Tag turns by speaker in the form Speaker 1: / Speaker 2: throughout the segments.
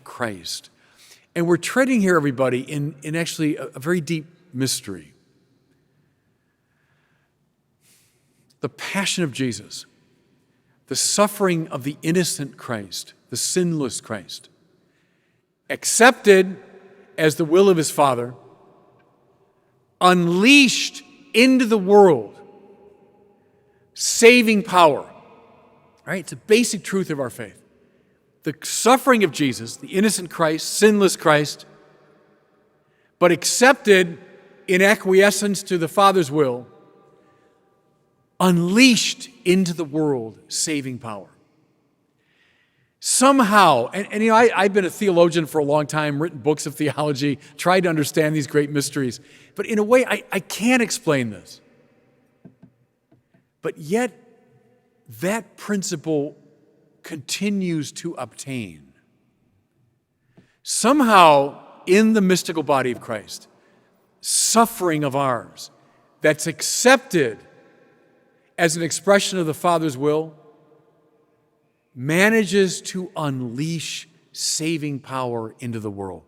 Speaker 1: of Christ. And we're treading here, everybody, in actually a very deep mystery. The passion of Jesus, the suffering of the innocent Christ, the sinless Christ, accepted as the will of his Father, unleashed into the world, saving power. Right? It's a basic truth of our faith. The suffering of Jesus, the innocent Christ, sinless Christ, but accepted in acquiescence to the Father's will, unleashed into the world, saving power. Somehow, and you know, I've been a theologian for a long time, written books of theology, tried to understand these great mysteries, but in a way, I can't explain this. But yet, that principle continues to obtain. Somehow, in the mystical body of Christ, suffering of ours that's accepted as an expression of the Father's will manages to unleash saving power into the world.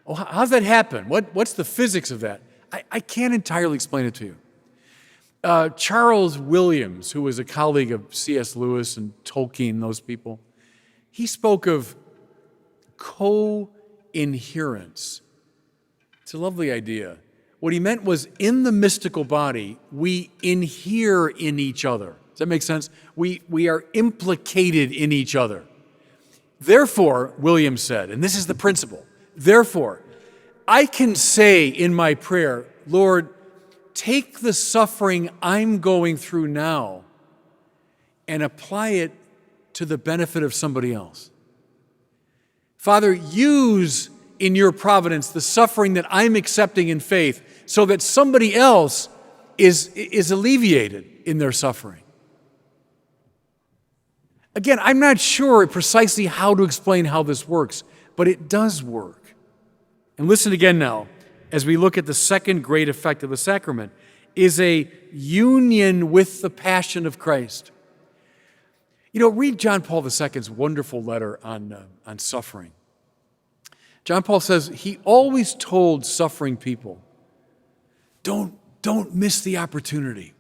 Speaker 1: Oh, how's that happen? What's the physics of that? I can't entirely explain it to you. Charles Williams, who was a colleague of C.S. Lewis and Tolkien, those people, he spoke of co-inherence. It's a lovely idea. What he meant was, in the mystical body, we inhere in each other. Does that make sense? We are implicated in each other. Therefore, Williams said, and this is the principle, therefore, I can say in my prayer, Lord, take the suffering I'm going through now and apply it to the benefit of somebody else. Father, use in your providence the suffering that I'm accepting in faith so that somebody else is alleviated in their suffering. Again, I'm not sure precisely how to explain how this works, but it does work. And listen again now, as we look at the second great effect of the sacrament, is a union with the passion of Christ. You know, read John Paul II's wonderful letter on suffering. John Paul says he always told suffering people, don't miss the opportunity.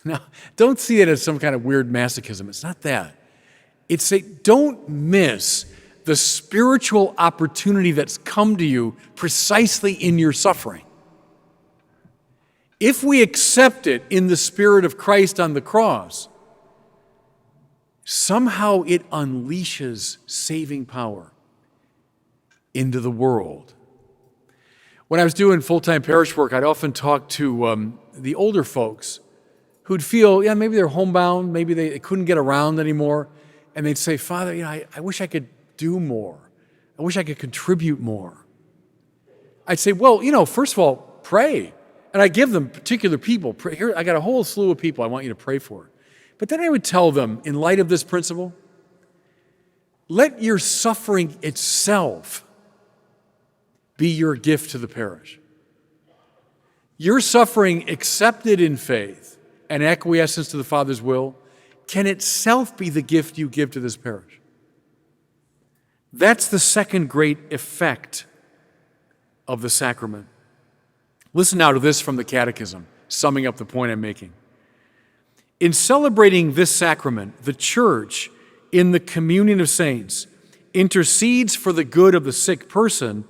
Speaker 1: Now, don't see it as some kind of weird masochism. It's not that. It's don't miss the spiritual opportunity that's come to you precisely in your suffering. If we accept it in the spirit of Christ on the cross, somehow it unleashes saving power into the world. When I was doing full-time parish work, I'd often talk to the older folks who'd feel, maybe they're homebound, maybe they couldn't get around anymore, and they'd say, Father, I wish I could do more. I wish I could contribute more. I'd say, well, first of all, pray. And I give them particular people. Here, I got a whole slew of people I want you to pray for. But then I would tell them, in light of this principle, let your suffering itself be your gift to the parish. Your suffering accepted in faith and acquiescence to the Father's will can itself be the gift you give to this parish. That's the second great effect of the sacrament. Listen now to this from the Catechism, summing up the point I'm making. In celebrating this sacrament, the Church, in the communion of saints, intercedes for the good of the sick person,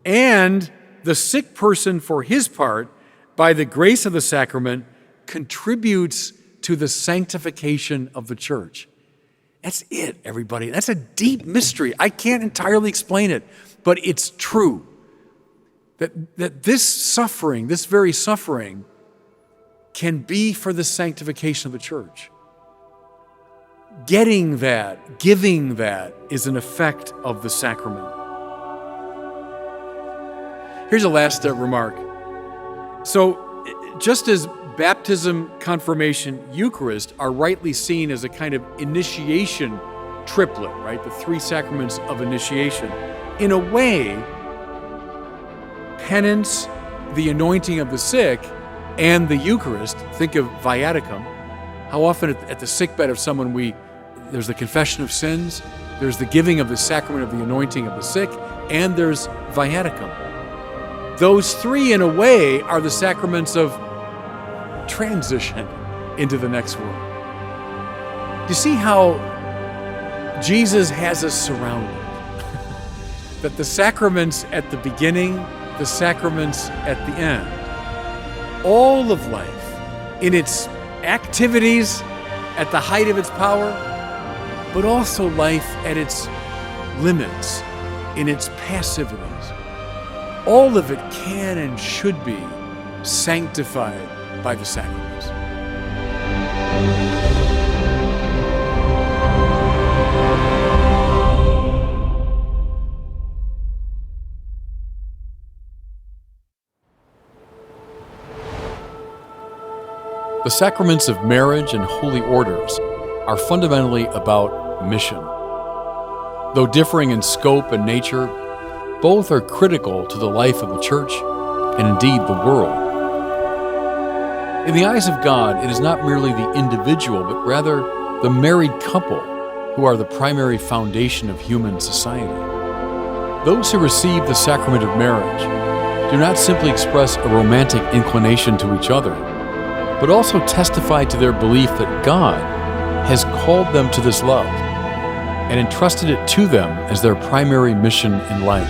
Speaker 1: and the sick person, for his part, by the grace of the sacrament, contributes to the sanctification of the Church. That's it, everybody. That's a deep mystery. I can't entirely explain it, but it's true. That this suffering, this very suffering, can be for the sanctification of the Church. Getting that, giving that, is an effect of the sacrament. Here's a last remark. So, just as baptism, confirmation, Eucharist are rightly seen as a kind of initiation triplet, right? The three sacraments of initiation. In a way, penance, the anointing of the sick, and the Eucharist, think of viaticum, how often at the sickbed of someone there's the confession of sins, There's the giving of the sacrament of the anointing of the sick, and there's viaticum. Those three, in a way, are the sacraments of transition into the next world. You see how Jesus has us surrounded? That the sacraments at the beginning, the sacraments at the end, all of life, in its activities, at the height of its power, but also life at its limits, in its passivities. All of it can and should be sanctified by the sacraments. The sacraments of marriage and holy orders are fundamentally about mission. Though differing in scope and nature, both are critical to the life of the Church and indeed the world. In the eyes of God, it is not merely the individual, but rather the married couple who are the primary foundation of human society. Those who receive the sacrament of marriage do not simply express a romantic inclination to each other, but also testify to their belief that God has called them to this love and entrusted it to them as their primary mission in life.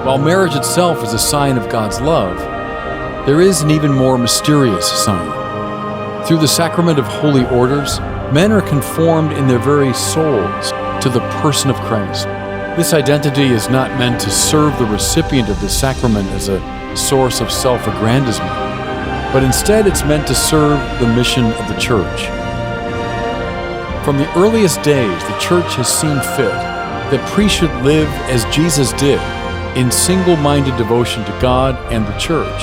Speaker 1: While marriage itself is a sign of God's love, there is an even more mysterious sign. Through the sacrament of holy orders, men are conformed in their very souls to the person of Christ. This identity is not meant to serve the recipient of the sacrament as a source of self-aggrandizement, but instead it's meant to serve the mission of the Church. From the earliest days, the Church has seen fit that priests should live as Jesus did, in single-minded devotion to God and the Church,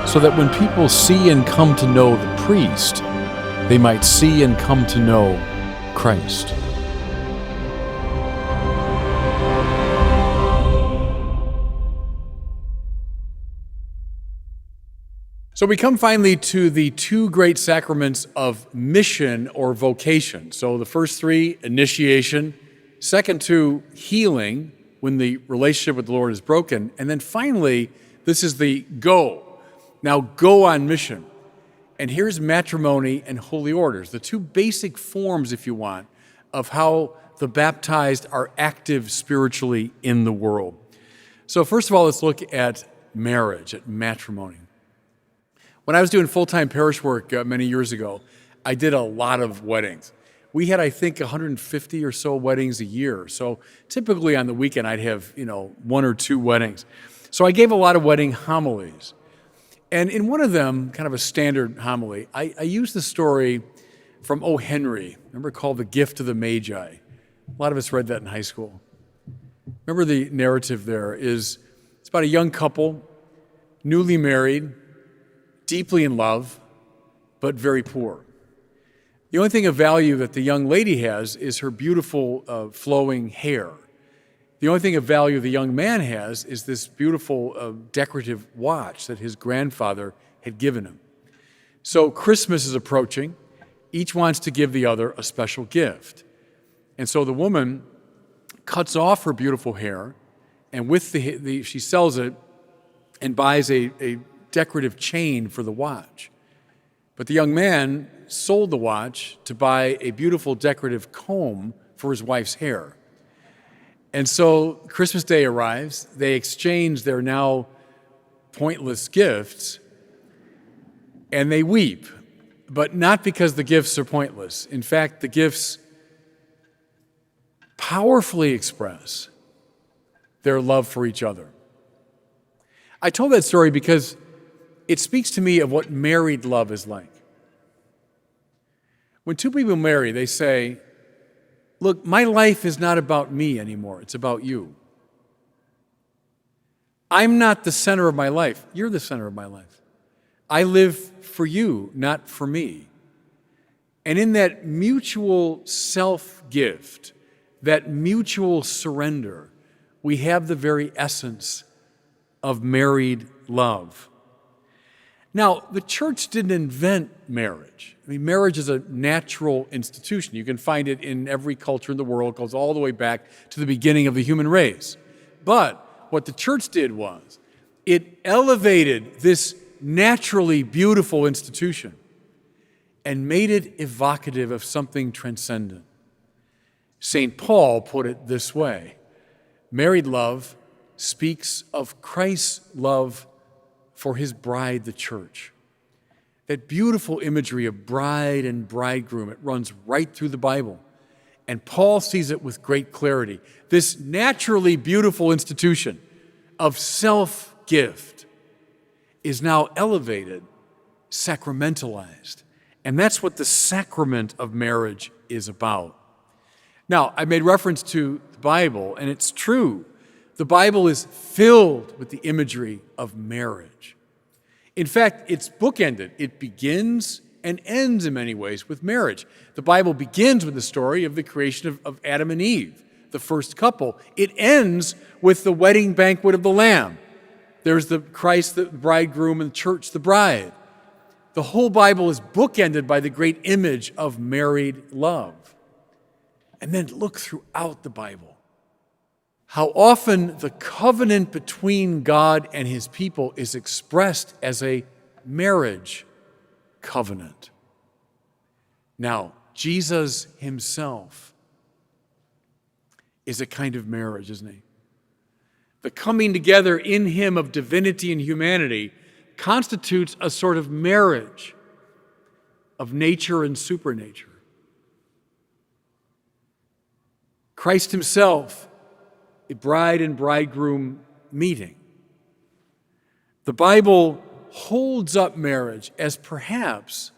Speaker 1: so that when people see and come to know the priest, they might see and come to know Christ. So we come finally to the two great sacraments of mission or vocation. So the first three, initiation. Second two, healing, when the relationship with the Lord is broken. And then finally, this is the go. Now go on mission. And here's matrimony and holy orders, the two basic forms, if you want, of how the baptized are active spiritually in the world. So first of all, let's look at marriage, at matrimony. When I was doing full-time parish work many years ago, I did a lot of weddings. We had, I think, 150 or so weddings a year. So typically on the weekend, I'd have, one or two weddings. So I gave a lot of wedding homilies. And in one of them, kind of a standard homily, I used the story from O. Henry, remember, called The Gift of the Magi. A lot of us read that in high school. Remember the narrative there is, it's about a young couple, newly married, deeply in love, but very poor. The only thing of value that the young lady has is her beautiful flowing hair. The only thing of value the young man has is this beautiful decorative watch that his grandfather had given him. So Christmas is approaching. Each wants to give the other a special gift. And so the woman cuts off her beautiful hair, and with she sells it and buys a decorative chain for the watch. But the young man sold the watch to buy a beautiful decorative comb for his wife's hair. And so Christmas Day arrives, they exchange their now pointless gifts, and they weep, but not because the gifts are pointless. In fact, the gifts powerfully express their love for each other. I told that story because it speaks to me of what married love is like. When two people marry, they say, look, my life is not about me anymore, it's about you. I'm not the center of my life, you're the center of my life. I live for you, not for me. And in that mutual self-gift, that mutual surrender, we have the very essence of married love. Now, the church didn't invent marriage. I mean, marriage is a natural institution. You can find it in every culture in the world. It goes all the way back to the beginning of the human race. But what the church did was it elevated this naturally beautiful institution and made it evocative of something transcendent. St. Paul put it this way: married love speaks of Christ's love for his bride, the church. That beautiful imagery of bride and bridegroom, it runs right through the Bible. And Paul sees it with great clarity. This naturally beautiful institution of self-gift is now elevated, sacramentalized. And that's what the sacrament of marriage is about. Now, I made reference to the Bible, and it's true. The Bible is filled with the imagery of marriage. In fact, it's bookended. It begins and ends in many ways with marriage. The Bible begins with the story of the creation of Adam and Eve, the first couple. It ends with the wedding banquet of the Lamb. There's the Christ, the bridegroom, and the church, the bride. The whole Bible is bookended by the great image of married love. And then look throughout the Bible. How often the covenant between God and his people is expressed as a marriage covenant. Now, Jesus himself is a kind of marriage, isn't he? The coming together in him of divinity and humanity constitutes a sort of marriage of nature and supernature. Christ himself, a bride and bridegroom meeting. The Bible holds up marriage as perhaps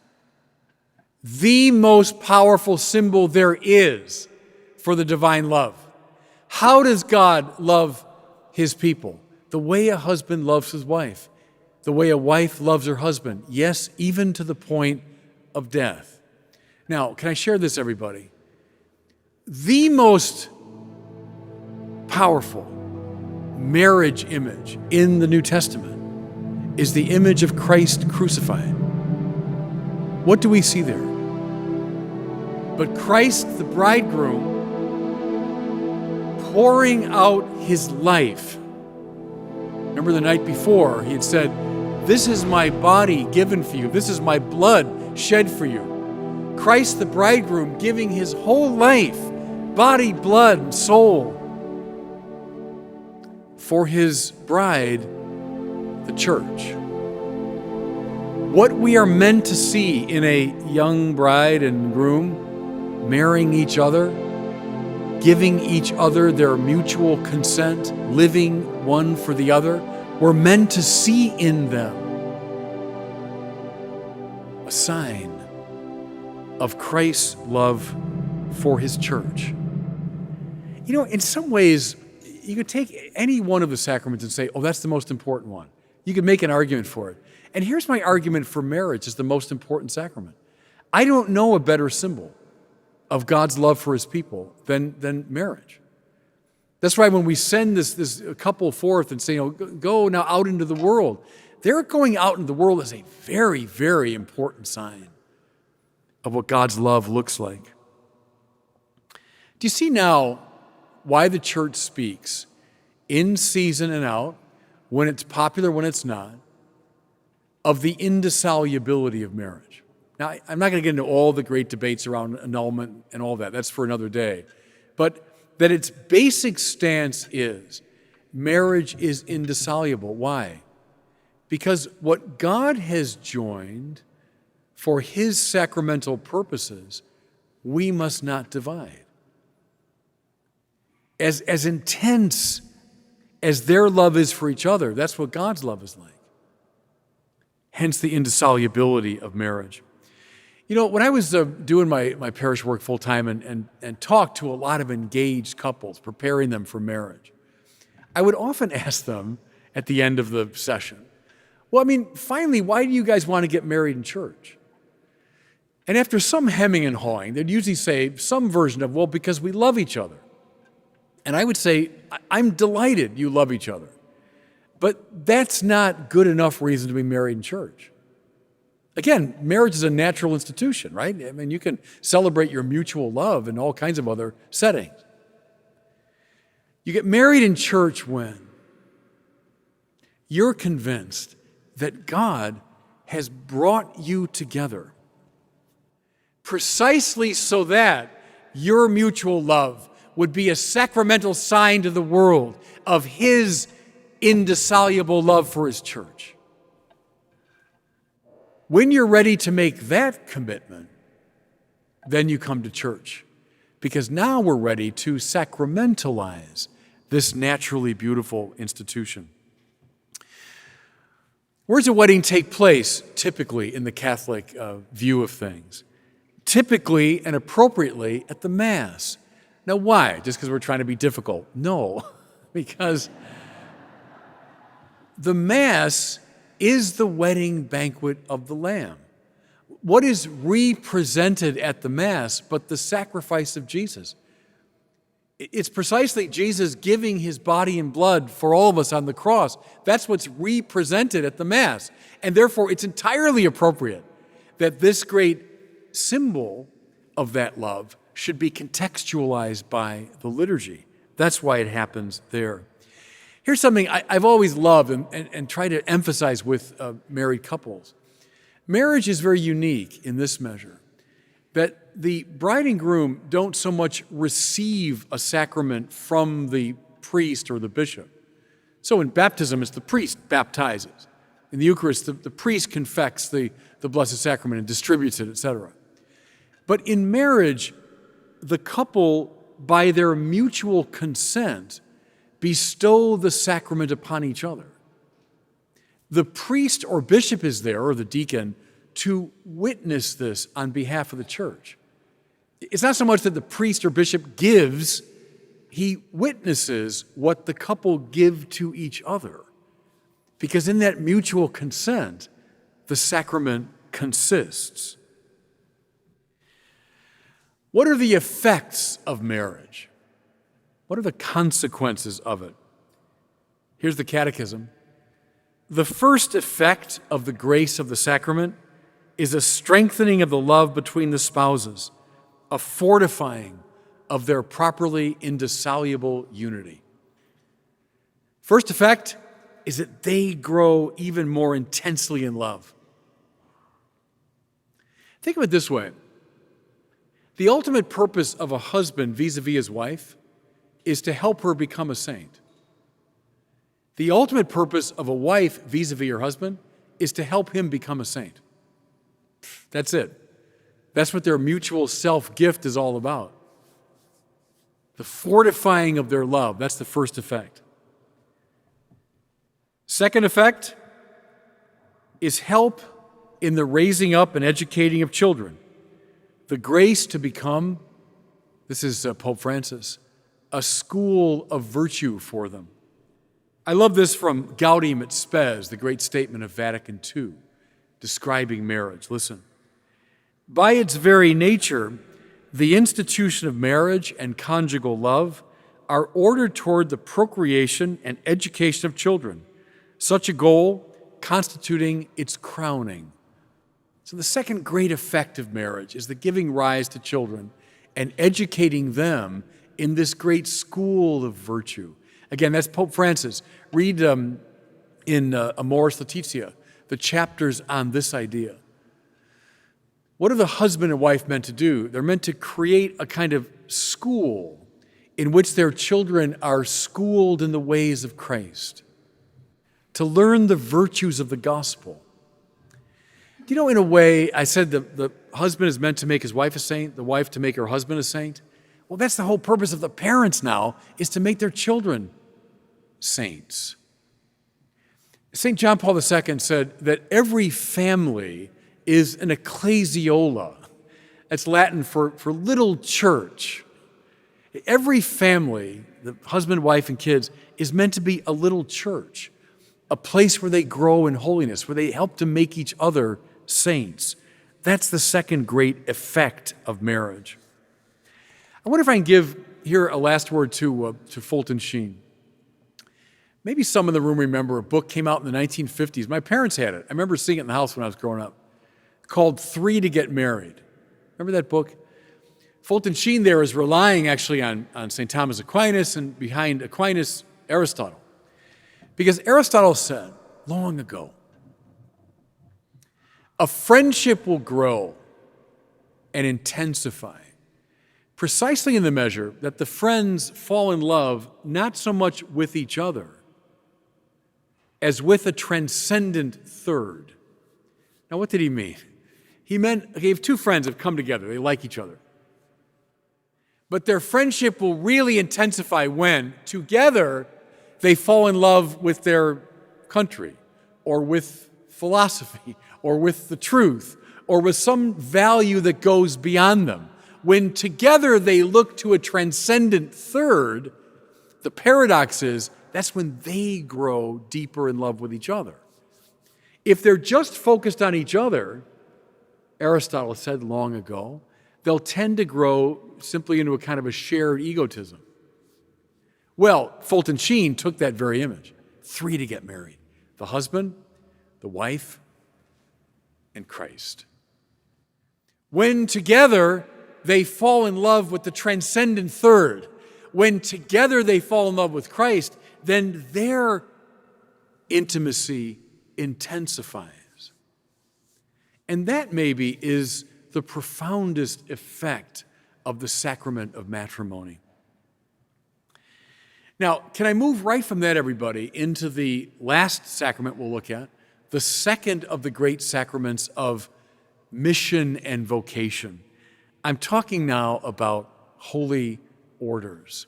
Speaker 1: the most powerful symbol there is for the divine love. How does God love his people? The way a husband loves his wife, the way a wife loves her husband, yes, even to the point of death. Now, can I share this, everybody? The most powerful marriage image in the New Testament is the image of Christ crucified. What do we see there? But Christ, the bridegroom, pouring out his life. Remember the night before, he had said, "This is my body given for you. This is my blood shed for you." Christ, the bridegroom, giving his whole life, body, blood, and soul, for his bride, the church. What we are meant to see in a young bride and groom marrying each other, giving each other their mutual consent, living one for the other, we're meant to see in them a sign of Christ's love for his church. You know, in some ways, you could take any one of the sacraments and say, oh, that's the most important one. You could make an argument for it. And here's my argument for marriage as the most important sacrament. I don't know a better symbol of God's love for his people than marriage. That's why when we send this couple forth and say, go now out into the world, their going out into the world is a very, very important sign of what God's love looks like. Do you see now why the church speaks in season and out, when it's popular, when it's not, of the indissolubility of marriage? Now, I'm not going to get into all the great debates around annulment and all that. That's for another day. But that its basic stance is marriage is indissoluble. Why? Because what God has joined for his sacramental purposes, we must not divide. As intense as their love is for each other, that's what God's love is like. Hence the indissolubility of marriage. You know, when I was doing my parish work full-time and talked to a lot of engaged couples, preparing them for marriage, I would often ask them at the end of the session, well, I mean, finally, why do you guys want to get married in church? And after some hemming and hawing, they'd usually say some version of, well, because we love each other. And I would say, I'm delighted you love each other. But that's not good enough reason to be married in church. Again, marriage is a natural institution, right? I mean, you can celebrate your mutual love in all kinds of other settings. You get married in church when you're convinced that God has brought you together precisely so that your mutual love would be a sacramental sign to the world of His indissoluble love for His church. When you're ready to make that commitment, then you come to church, because now we're ready to sacramentalize this naturally beautiful institution. Where does a wedding take place, typically, in the Catholic view of things? Typically and appropriately at the Mass. Now, why? Just because we're trying to be difficult? No, because the Mass is the wedding banquet of the Lamb. What is represented at the Mass but the sacrifice of Jesus? It's precisely Jesus giving His body and blood for all of us on the cross. That's what's represented at the Mass. And therefore, it's entirely appropriate that this great symbol of that love should be contextualized by the liturgy. That's why it happens there. Here's something I've always loved and try to emphasize with married couples. Marriage is very unique in this measure, that the bride and groom don't so much receive a sacrament from the priest or the bishop. So in baptism, it's the priest baptizes. In the Eucharist, the priest confects the Blessed Sacrament and distributes it, etc. But in marriage, the couple, by their mutual consent, bestow the sacrament upon each other. The priest or bishop is there, or the deacon, to witness this on behalf of the church. It's not so much that the priest or bishop gives, he witnesses what the couple give to each other. Because in that mutual consent, the sacrament consists. What are the effects of marriage? What are the consequences of it? Here's the Catechism. The first effect of the grace of the sacrament is a strengthening of the love between the spouses, a fortifying of their properly indissoluble unity. First effect is that they grow even more intensely in love. Think of it this way. The ultimate purpose of a husband vis-a-vis his wife is to help her become a saint. The ultimate purpose of a wife vis-a-vis her husband is to help him become a saint. That's it. That's what their mutual self-gift is all about. The fortifying of their love, that's the first effect. Second effect is help in the raising up and educating of children. The grace to become, this is Pope Francis, a school of virtue for them. I love this from Gaudium et Spes, the great statement of Vatican II, describing marriage. Listen. By its very nature, the institution of marriage and conjugal love are ordered toward the procreation and education of children, such a goal constituting its crowning. So the second great effect of marriage is the giving rise to children and educating them in this great school of virtue. Again, that's Pope Francis. Read in Amoris Laetitia, the chapters on this idea. What are the husband and wife meant to do? They're meant to create a kind of school in which their children are schooled in the ways of Christ, to learn the virtues of the gospel. Do you know, in a way, I said the husband is meant to make his wife a saint, the wife to make her husband a saint? Well, that's the whole purpose of the parents now, is to make their children saints. St. John Paul II said that every family is an ecclesiola. That's Latin for little church. Every family, the husband, wife, and kids, is meant to be a little church, a place where they grow in holiness, where they help to make each other saints. That's the second great effect of marriage. I wonder if I can give here a last word to Fulton Sheen. Maybe some in the room remember a book came out in the 1950s. My parents had it. I remember seeing it in the house when I was growing up. called Three to Get Married. Remember that book? Fulton Sheen there is relying actually on St. Thomas Aquinas, and behind Aquinas, Aristotle. Because Aristotle said long ago, a friendship will grow and intensify precisely in the measure that the friends fall in love not so much with each other as with a transcendent third. Now, what did he mean? He gave two friends have come together, they like each other. But their friendship will really intensify when, together, they fall in love with their country, or with philosophy, or with the truth, or with some value that goes beyond them. When together they look to a transcendent third, the paradox is that's when they grow deeper in love with each other. If they're just focused on each other, Aristotle said long ago, they'll tend to grow simply into a kind of a shared egotism. Well, Fulton Sheen took that very image. Three to get married: the husband, the wife, and Christ. When together they fall in love with the transcendent third, when together they fall in love with Christ, then their intimacy intensifies. And that maybe is the profoundest effect of the sacrament of matrimony. Now, can I move right from that, everybody, into the last sacrament we'll look at, the second of the great sacraments of mission and vocation? I'm talking now about holy orders.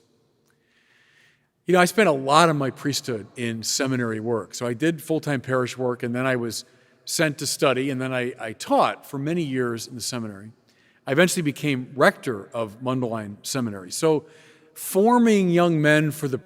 Speaker 1: You know, I spent a lot of my priesthood in seminary work. So I did full-time parish work, and then I was sent to study, and then I taught for many years in the seminary. I eventually became rector of Mundelein Seminary. So forming young men for the